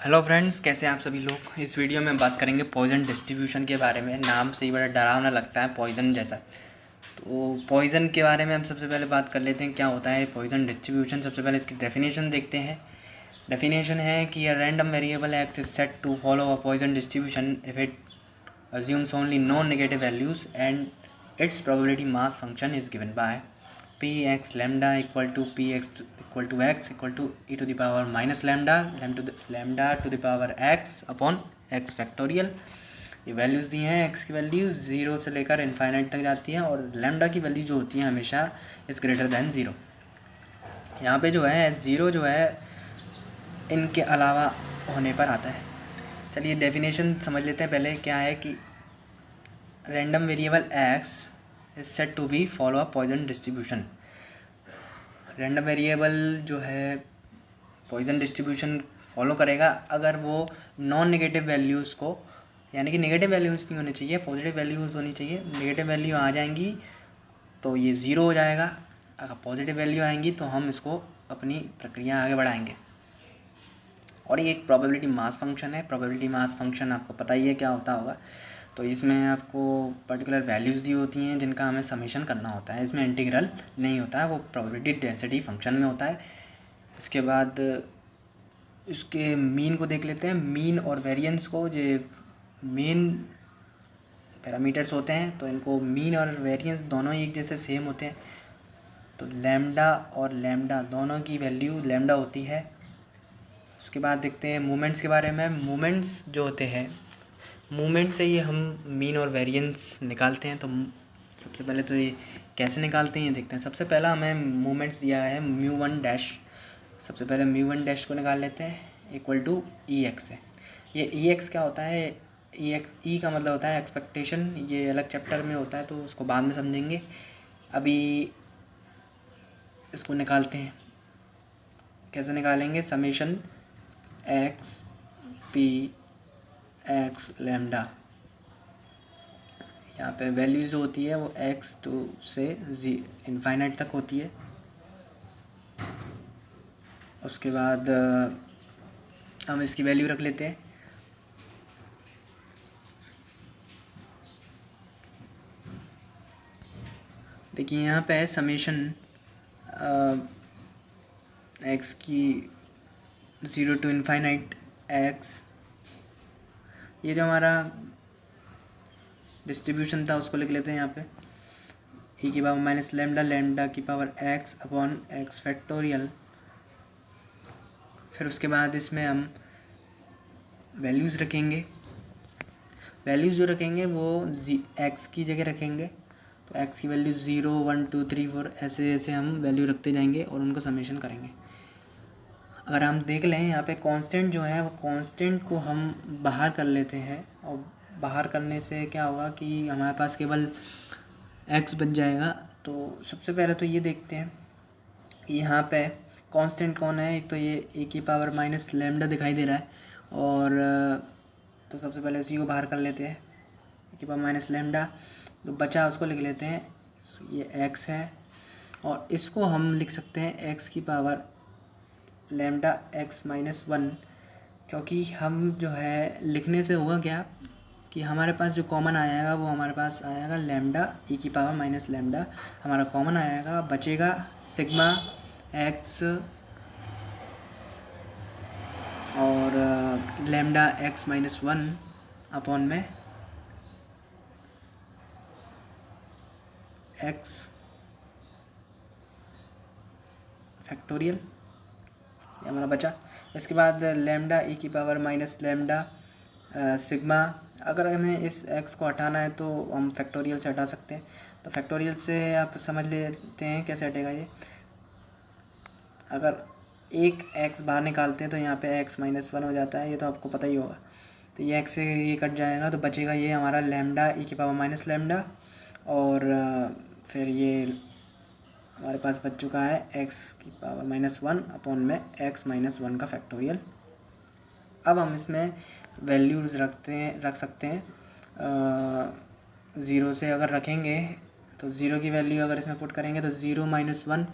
Hello friends, कैसे हैं आप सभी लोग। इस वीडियो में बात करेंगे पॉइजन डिस्ट्रीब्यूशन के बारे में। नाम से ही बड़ा डरावना लगता है पॉइजन जैसा। तो पॉइजन के बारे में हम सबसे पहले बात कर लेते हैं क्या होता है पॉइजन डिस्ट्रीब्यूशन। सबसे पहले इसकी डेफिनेशन देखते हैं। डेफिनेशन है कि a random variable X is set to follow a Poisson distribution if it assumes only non-negative values and its probability mass function is given by px lambda equal to px equal to x equal to e to the power minus lambda to the power x upon x factorial. ये values दी हैं। x की value 0 से लेकर infinite तक जाती है और lambda की वैल्यू जो होती है हमेशा इज़ ग्रेटर दैन 0। यहाँ पे जो है 0 जो है इनके अलावा होने पर आता है। चलिए डेफिनेशन समझ लेते हैं पहले। क्या है कि random variable x is set to be follow a Poisson distribution. Random variable जो है पॉइजन डिस्ट्रीब्यूशन फॉलो करेगा अगर वो नॉन नेगेटिव वैल्यूज़ को, यानी कि नेगेटिव वैल्यूज़ नहीं होनी चाहिए, पॉजिटिव वैल्यूज़ होनी चाहिए। नेगेटिव वैल्यू आ जाएंगी तो ये ज़ीरो हो जाएगा। अगर पॉजिटिव वैल्यू आएंगी तो हम इसको अपनी प्रक्रिया आगे बढ़ाएंगे। और ये एक प्रोबेबिलिटी मास फंक्शन है। प्रोबेबिलिटी मास फंक्शन आपको पता ही है क्या होता होगा। तो इसमें आपको पर्टिकुलर वैल्यूज़ दी होती हैं जिनका हमें समेशन करना होता है। इसमें इंटीग्रल नहीं होता है, वो प्रोबेबिलिटी डेंसिटी फंक्शन में होता है। इसके बाद इसके मीन को देख लेते हैं। मीन और वेरिएंस को जो मेन पैरामीटर्स होते हैं तो इनको मीन और वेरिएंस दोनों एक जैसे सेम होते हैं। तो लैम्डा और लैम्डा दोनों की वैल्यू लैम्डा होती है। उसके बाद देखते हैं मूवमेंट्स के बारे में। मूवमेंट्स जो होते हैं, मूवमेंट से ही हम मीन और वेरिएंस निकालते हैं। तो सबसे पहले तो ये कैसे निकालते हैं ये देखते हैं। सबसे पहला हमें मूवमेंट्स दिया है μ1 डैश। सबसे पहले μ1 डैश को निकाल लेते हैं इक्वल टू ई एक्स है। ये ई एक्स क्या होता है? ई का मतलब होता है एक्सपेक्टेशन। ये अलग चैप्टर में होता है तो उसको बाद में समझेंगे। अभी इसको निकालते हैं। कैसे निकालेंगे? Summation x P x lambda. यहाँ पे वैल्यू जो होती है वो एक्स टू से इनफाइनाइट तक होती है। उसके बाद हम इसकी वैल्यू रख लेते हैं। देखिए यहाँ पे है समेशन एक्स की 0 टू इनफाइनाइट एक्स। ये जो हमारा डिस्ट्रीब्यूशन था उसको लिख लेते हैं यहाँ पे ई की पावर माइनस लैम्डा लैम्डा की power x upon x factorial. फिर उसके बाद इसमें हम वैल्यूज़ रखेंगे। वैल्यूज़ जो रखेंगे वो एक्स की जगह रखेंगे। तो एक्स की वैल्यू 0 1 2 3 4 ऐसे ऐसे हम वैल्यू रखते जाएंगे और उनको समेशन करेंगे। अगर हम देख लें यहाँ पे कांस्टेंट जो है वो कांस्टेंट को हम बाहर कर लेते हैं और बाहर करने से क्या होगा कि हमारे पास केवल एक्स बच जाएगा। तो सबसे पहले तो ये देखते हैं यहाँ पे कांस्टेंट कौन है। एक तो ये ए की पावर माइनस लैम्डा दिखाई दे रहा है और तो सबसे पहले इसी को बाहर कर लेते हैं। ए की पावर माइनस लैम्डा तो बचा उसको लिख लेते हैं, ये एक्स है। और इसको हम लिख सकते हैं एक्स की पावर लैम्डा एक्स माइनस 1, क्योंकि हम जो है लिखने से होगा क्या कि हमारे पास जो कॉमन आएगा वो हमारे पास आएगा लैम्डा ई की पावर माइनस लैम्डा हमारा कॉमन आएगा। बचेगा सिग्मा एक्स और लैम्डा एक्स माइनस 1 अपॉन में एक्स फैक्टोरियल, ये हमारा बचा। इसके बाद लैम्डा ई की पावर माइनस लैम्डा सिग्मा। अगर हमें इस x को हटाना है तो हम फैक्टोरियल से हटा सकते हैं। तो फैक्टोरियल से आप समझ लेते हैं कैसे हटेगा ये। अगर एक x बाहर निकालते हैं तो यहाँ पे x माइनस 1 हो जाता है, ये तो आपको पता ही होगा। तो ये x से ये कट जाएगा तो बचेगा ये हमारा लैम्डा ई की पावर माइनस लैम्डा और फिर ये हमारे पास बच चुका है x की पावर माइनस 1 अपॉन में x माइनस 1 का फैक्टोरियल। अब हम इसमें वैल्यूज़ रख सकते हैं। 0 से अगर रखेंगे तो 0 की वैल्यू अगर इसमें पुट करेंगे तो 0 माइनस 1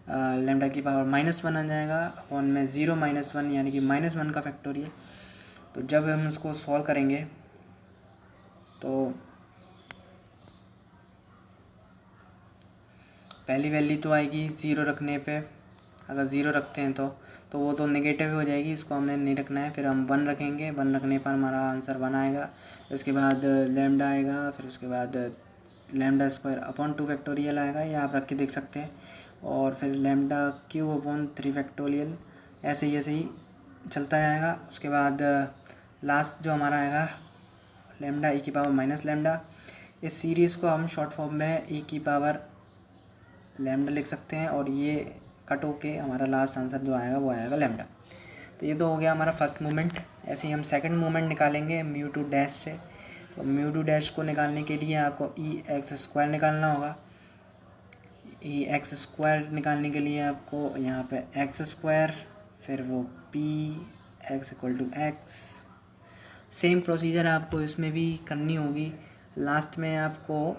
लेमडा की पावर -1 आ जाएगा, अपॉन में 0 -1 यानी कि -1 का फैक्टोरियल। तो जब हम इसको सॉल्व करेंगे तो पहली वैल्यू तो आएगी 0 रखने पे, अगर 0 रखते हैं तो वो तो नेगेटिव हो जाएगी, इसको हमने नहीं रखना है। फिर हम 1 रखेंगे, 1 रखने पर हमारा आंसर 1 आएगा। उसके बाद लेमडा आएगा, फिर उसके बाद लेमडा स्क्वायर अपॉन 2 फैक्टोरियल आएगा, ये आप रख के देख सकते हैं। और फिर लेमडा क्यूब अपॉन 3 फैक्टोरियल, ऐसे ही चलता जाएगा। उसके बाद लास्ट जो हमारा आएगा लेमडा e की पावर माइनस लेमडा। इस सीरीज़ को हम शॉर्ट फॉर्म में e की पावर लेमडा लिख सकते हैं, और ये कट होके हमारा लास्ट आंसर जो आएगा वो आएगा लेमडा। तो ये तो हो गया हमारा फर्स्ट मोमेंट। ऐसे ही हम सेकंड मोमेंट निकालेंगे म्यू टू डैश से। तो म्यू टू डैश को निकालने के लिए आपको ई एक्स स्क्वायर निकालना होगा। ई एक्स स्क्वायर निकालने के लिए आपको यहाँ पे एक्स स्क्वायर, फिर वो P X equal to X. Same procedure आपको इसमें भी करनी होगी। लास्ट में आपको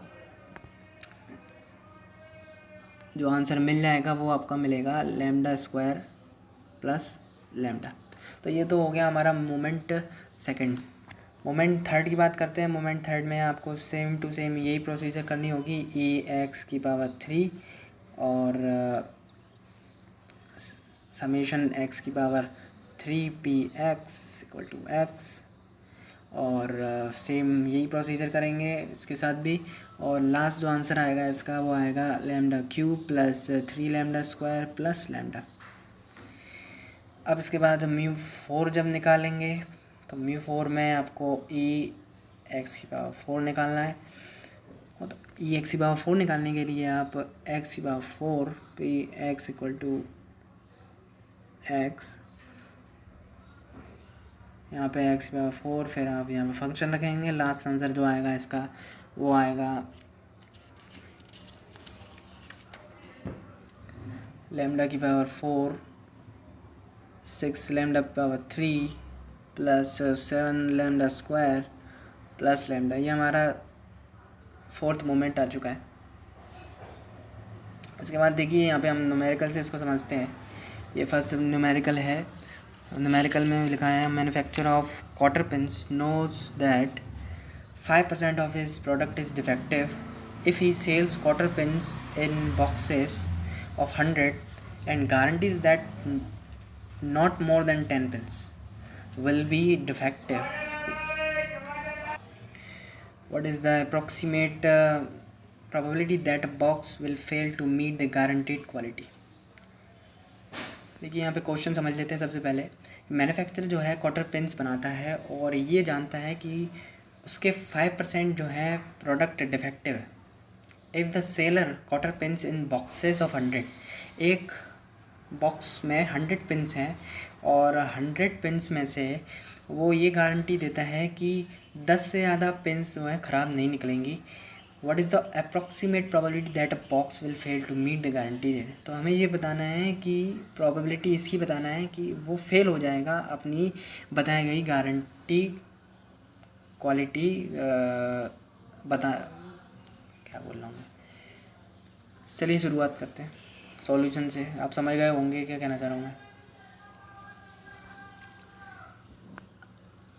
जो आंसर मिल जाएगा वो आपका मिलेगा लेमडा स्क्वायर प्लस लेमडा। तो ये तो हो गया हमारा मोमेंट सेकंड। मोमेंट थर्ड की बात करते हैं। मोमेंट थर्ड में आपको सेम टू सेम यही प्रोसीजर करनी होगी। ए एक्स की पावर 3 और समेशन एक्स की power 3 P X equal to X, और सेम यही प्रोसीजर करेंगे इसके साथ भी। और लास्ट जो आंसर आएगा इसका वो आएगा lambda cube plus 3 lambda square plus lambda. अब इसके बाद म्यू 4 जब निकालेंगे तो म्यू 4 में आपको ई एक्स की पावर 4 निकालना है। और तो ई एक्स की पावर 4 निकालने के लिए आप एक्स की power 4 P X equal to X, यहाँ पे एक्स की पावर 4, फिर आप यहाँ पे फंक्शन रखेंगे। लास्ट आंसर जो आएगा इसका वो आएगा लेमडा की power 4 6 lambda power 3 plus 7 lambda square plus lambda. ये हमारा फोर्थ मोमेंट आ चुका है। इसके बाद देखिए यहाँ पे हम न्यूमेरिकल से इसको समझते हैं। ये फर्स्ट न्यूमेरिकल है। न्यूमेरिकल में लिखा है manufacturer of quarter pins knows that 5% of his product is defective. If he sells quarter pins in boxes of 100 and guarantees that not more than 10 pins will be defective, what is the approximate probability that a box will fail to meet the guaranteed quality? देखिए यहाँ पे question समझ लेते हैं। सबसे पहले manufacturer जो है क्वार्टर पिन्स बनाता है और ये जानता है कि उसके 5% जो है प्रोडक्ट डिफेक्टिव है। If the seller quarter pins in boxes of 100, एक बॉक्स में 100 पिन्स हैं और 100 पिन्स में से वो ये गारंटी देता है कि 10 से ज़्यादा पिन्स जो हैं ख़राब नहीं निकलेंगी। What is the approximate probability that a box will fail to meet the guarantee rate? तो हमें ये बताना है कि प्रोबेबिलिटी इसकी बताना है कि वो फेल हो जाएगा अपनी बताई गई गारंटी क्वालिटी बता क्या बोल रहा हूँ मैं। चलिए शुरुआत करते हैं सॉल्यूशन से। आप समझ गए होंगे क्या कहना चाह रहा हूँ मैं।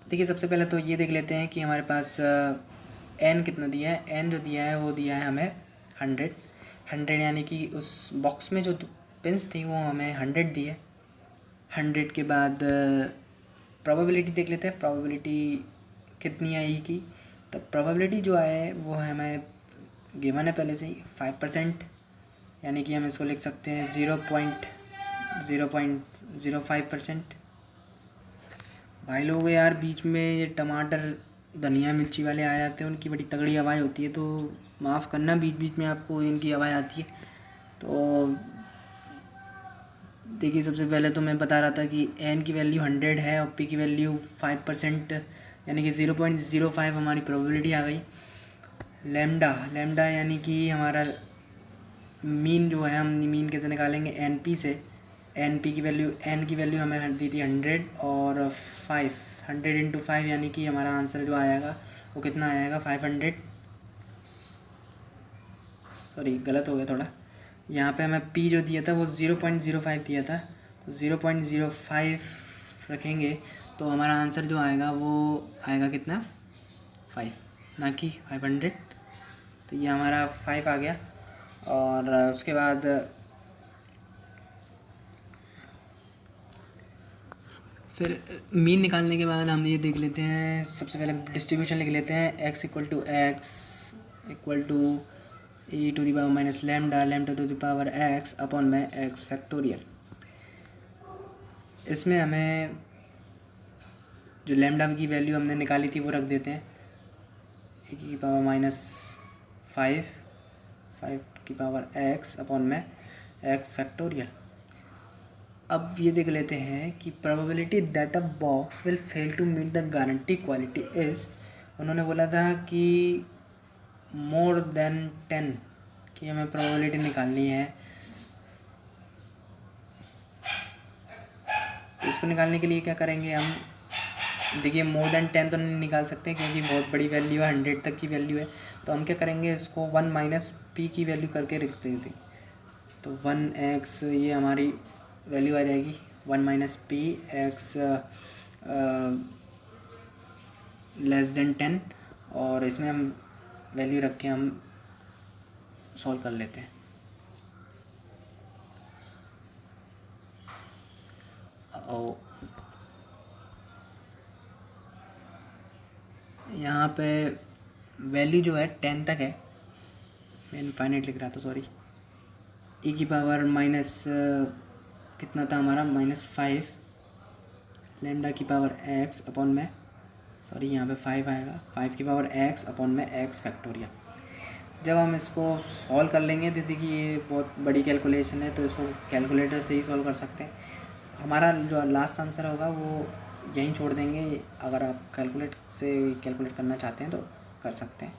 देखिए सबसे पहले तो ये देख लेते हैं कि हमारे पास एन कितना दिया है। एन जो दिया है वो दिया है हमें 100 यानी कि उस बॉक्स में जो पिन्स थी वो हमें 100 दी है। 100 के बाद प्रोबेबिलिटी देख लेते हैं, प्रोबेबिलिटी कितनी आई की। तो प्रोबेबिलिटी जो है वो हमें गिवन है पहले से ही 5%, यानी कि हम इसको लिख सकते हैं 0.05%। भाई लोग यार बीच में ये टमाटर धनिया मिर्ची वाले आ जाते हैं, उनकी बड़ी तगड़ी आवाज़ होती है, तो माफ़ करना बीच बीच में आपको इनकी आवाज़ आती है। तो देखिए सबसे पहले तो मैं बता रहा था कि एन की वैल्यू 100 है और पी की वैल्यू 5%, यानी कि 0.05 हमारी प्रोबेबिलिटी आ गई। लेमडा यानी कि हमारा मीन जो है, हम मीन कैसे निकालेंगे एन पी से। एन की वैल्यू हमें दी थी 100 और 100 इंटू 5 यानी कि हमारा आंसर जो आएगा वो कितना आएगा 500। सॉरी गलत हो गया थोड़ा, यहाँ पे हमें p जो दिया था वो 0.05 दिया था, तो 0.05 रखेंगे तो हमारा आंसर जो आएगा वो आएगा कितना 5, ना कि 500। तो ये हमारा 5 आ गया। और उसके बाद फिर मीन निकालने के बाद हम ये देख लेते हैं, सबसे पहले डिस्ट्रीब्यूशन लिख लेते हैं। x equal to e to the power minus lambda to the power x upon में x फैक्टोरियल। इसमें हमें जो लैम्डा की वैल्यू हमने निकाली थी वो रख देते हैं, e की पावर माइनस 5 की पावर x अपॉन में x फैक्टोरियल। अब ये देख लेते हैं कि probability that a box will fail to meet the guarantee quality is, उन्होंने बोला था कि मोर देन 10 की हमें प्रोबेबिलिटी निकालनी है। तो इसको निकालने के लिए क्या करेंगे हम, देखिए मोर देन 10 तो नहीं निकाल सकते क्योंकि बहुत बड़ी वैल्यू है, 100 तक की वैल्यू है। तो हम क्या करेंगे, इसको 1 माइनस पी की वैल्यू करके रख देते हैं। तो 1x ये हमारी वैल्यू आ जाएगी 1 minus P x less than 10, और इसमें हम वैल्यू रख के हम सॉल्व कर लेते हैं। और यहाँ पे वैल्यू जो है 10 तक है, मैं इनफाइनाइट लिख रहा था सॉरी। ई की पावर माइनस कितना था हमारा -5 लैम्डा की पावर x अपॉन में, सॉरी यहाँ पे 5 आएगा, 5 की पावर x अपॉन में x फैक्टोरियल। जब हम इसको सॉल्व कर लेंगे तो देखिए ये बहुत बड़ी कैलकुलेशन है, तो इसको कैलकुलेटर से ही सॉल्व कर सकते हैं। हमारा जो लास्ट आंसर होगा वो यहीं छोड़ देंगे, अगर आप कैलकुलेट करना चाहते हैं तो कर सकते हैं।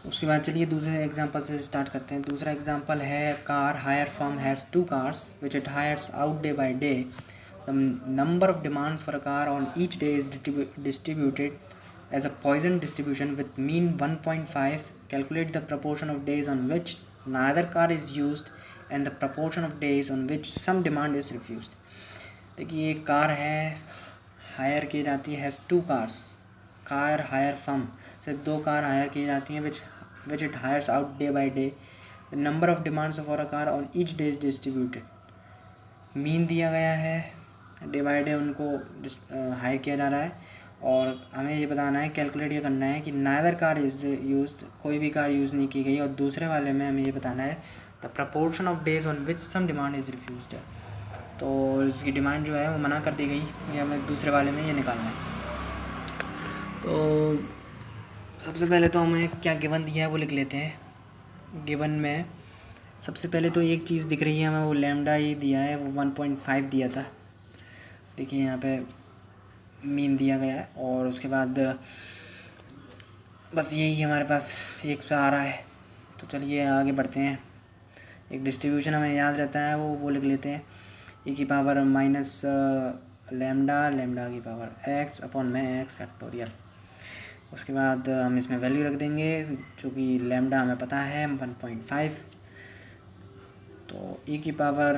उसके बाद चलिए दूसरे एग्जांपल से स्टार्ट करते हैं। दूसरा एग्जांपल है car hire firm has 2 cars which it hires out day by day. The number of demands for a car on each day is distributed as a Poisson distribution with mean 1.5. Calculate the proportion of days on which neither car is used and the proportion of days on which some demand is refused. देखिए एक car है, higher की जाती है, has 2 cars, car hire firm से 2 car hire की जाती हैं which it hires out day by day. The number of demands for a car on each day is distributed. Mean दिया गया है, डे बाई डे उनको हायर किया जा रहा है, और हमें ये बताना है, कैलकुलेट ये करना है कि नाइदर कार इज़ यूज्ड, कोई भी कार यूज़ नहीं की गई, और दूसरे वाले में हमें ये बताना है the proportion of days on which some demand is refused है। तो इसकी डिमांड जो है वो मना कर दी गई, ये हमें दूसरे वाले में ये निकालना है। तो सबसे पहले तो हमें क्या गिवन दिया है वो लिख लेते हैं। गिवन में सबसे पहले तो एक चीज़ दिख रही है हमें, वो लैम्डा ही दिया है, वो 1.5 दिया था। देखिए यहाँ पे मीन दिया गया है, और उसके बाद बस यही हमारे पास एक सा आ रहा है। तो चलिए आगे बढ़ते हैं। एक डिस्ट्रीब्यूशन हमें याद रहता है, वो लिख लेते हैं, e की पावर माइनस लैम्डा की पावर x अपॉन में x फैक्टोरियल। उसके बाद हम इसमें वैल्यू रख देंगे, जो कि लैम्डा हमें पता है 1.5, तो e की पावर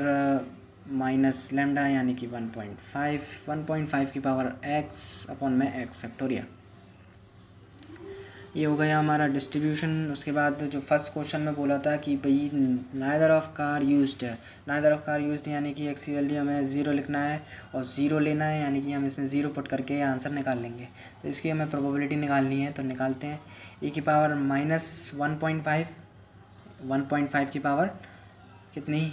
माइनस लैम्डा यानी कि 1.5 की पावर x अपॉन में x फैक्टोरियल। ये हो गया हमारा डिस्ट्रीब्यूशन। उसके बाद जो फर्स्ट क्वेश्चन में बोला था कि भाई नाइदर ऑफ कार यूज्ड है, नाइदर ऑफ कार यूज्ड यानी कि एक्स की वैल्यू हमें 0 लिखना है और 0 लेना है, यानी कि हम इसमें 0 पुट करके आंसर निकाल लेंगे। तो इसकी हमें प्रोबेबिलिटी निकालनी है, तो निकालते हैं। e की पावर माइनस 1.5 की पावर कितनी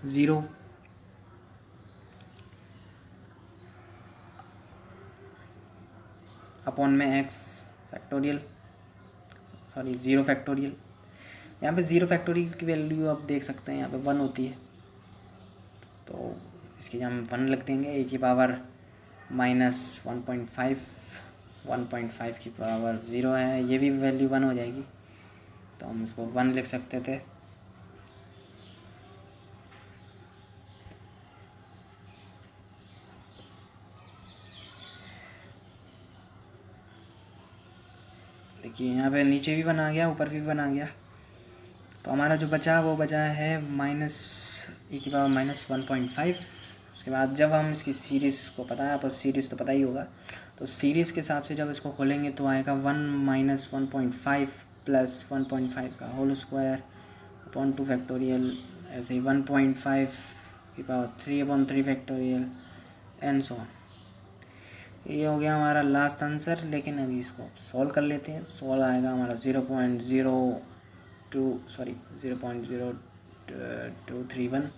0 अपॉन में x फैक्टोरियल, सॉरी 0 फैक्टोरियल। यहाँ पे 0 फैक्टोरियल की वैल्यू आप देख सकते हैं, यहाँ पे 1 होती है, तो इसकी हम 1 लिख देंगे। e की पावर माइनस 1.5 की पावर 0 है, ये भी वैल्यू 1 हो जाएगी, तो हम इसको 1 लिख सकते थे। देखिए यहाँ पे नीचे भी 1 आ गया, ऊपर भी 1 आ गया, तो हमारा जो बचा वो बचा है माइनस e की पावर माइनस 1.5। उसके बाद जब हम इसकी सीरीज़ को पता है, आपको सीरीज़ तो पता ही होगा, तो सीरीज़ के हिसाब से जब इसको खोलेंगे तो आएगा 1 माइनस 1.5 प्लस 1.5 का होल स्क्वायर अपॉन 2 फैक्टोरियल, ऐसे ही 1.5 की power 3/3 factorial and so on. ये हो गया हमारा लास्ट आंसर। लेकिन अभी इसको सॉल्व कर लेते हैं। सॉल्व आएगा हमारा 0.0231।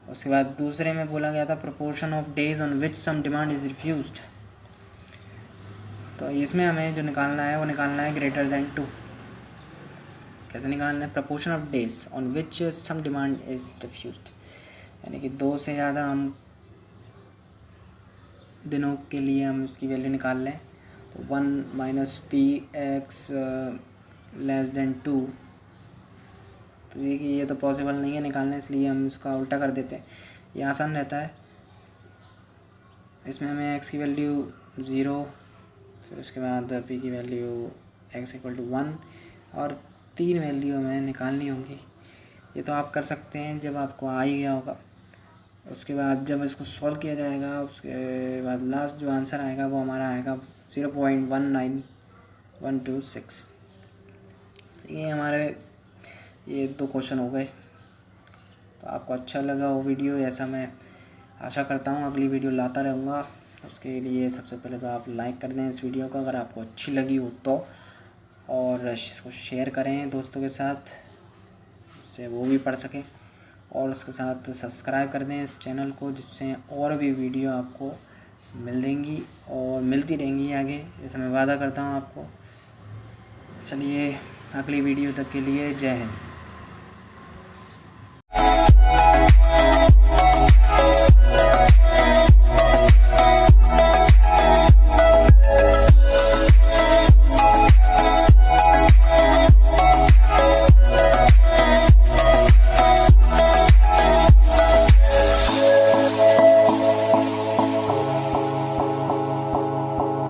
उसके बाद दूसरे में बोला गया था proportion of days on which some demand is refused. तो इसमें हमें जो निकालना है वो निकालना है ग्रेटर देन 2। कैसे निकालना है? Proportion of days on which some demand is refused, यानी कि 2 से ज़्यादा हम दिनों के लिए हम इसकी वैल्यू निकाल लें। तो 1 minus P x less than 2, तो देखिए ये तो पॉसिबल नहीं है निकालना, इसलिए हम इसका उल्टा कर देते हैं। ये आसान रहता है। इसमें हमें x की वैल्यू 0, फिर उसके बाद p की वैल्यू x = 1 और 3 वैल्यू हमें निकालनी होगी। ये तो आप कर सकते हैं जब आपको आ ही गया होगा। उसके बाद जब इसको सॉल्व किया जाएगा, उसके बाद लास्ट जो आंसर आएगा वो हमारा आएगा 0.19126। ये हमारे ये 2 क्वेश्चन हो गए। तो आपको अच्छा लगा वो वीडियो, ऐसा मैं आशा करता हूँ। अगली वीडियो लाता रहूँगा। उसके लिए सबसे पहले तो आप लाइक कर दें इस वीडियो को अगर आपको अच्छी लगी हो तो, और इसको शेयर करें दोस्तों के साथ, जिससे वो भी पढ़ सकें, और उसके साथ सब्सक्राइब कर दें इस चैनल को, जिससे और भी वीडियो आपको मिलेंगी और मिलती रहेंगी आगे, जैसे मैं वादा करता हूँ आपको। चलिए अगली वीडियो तक के लिए जय हिंद।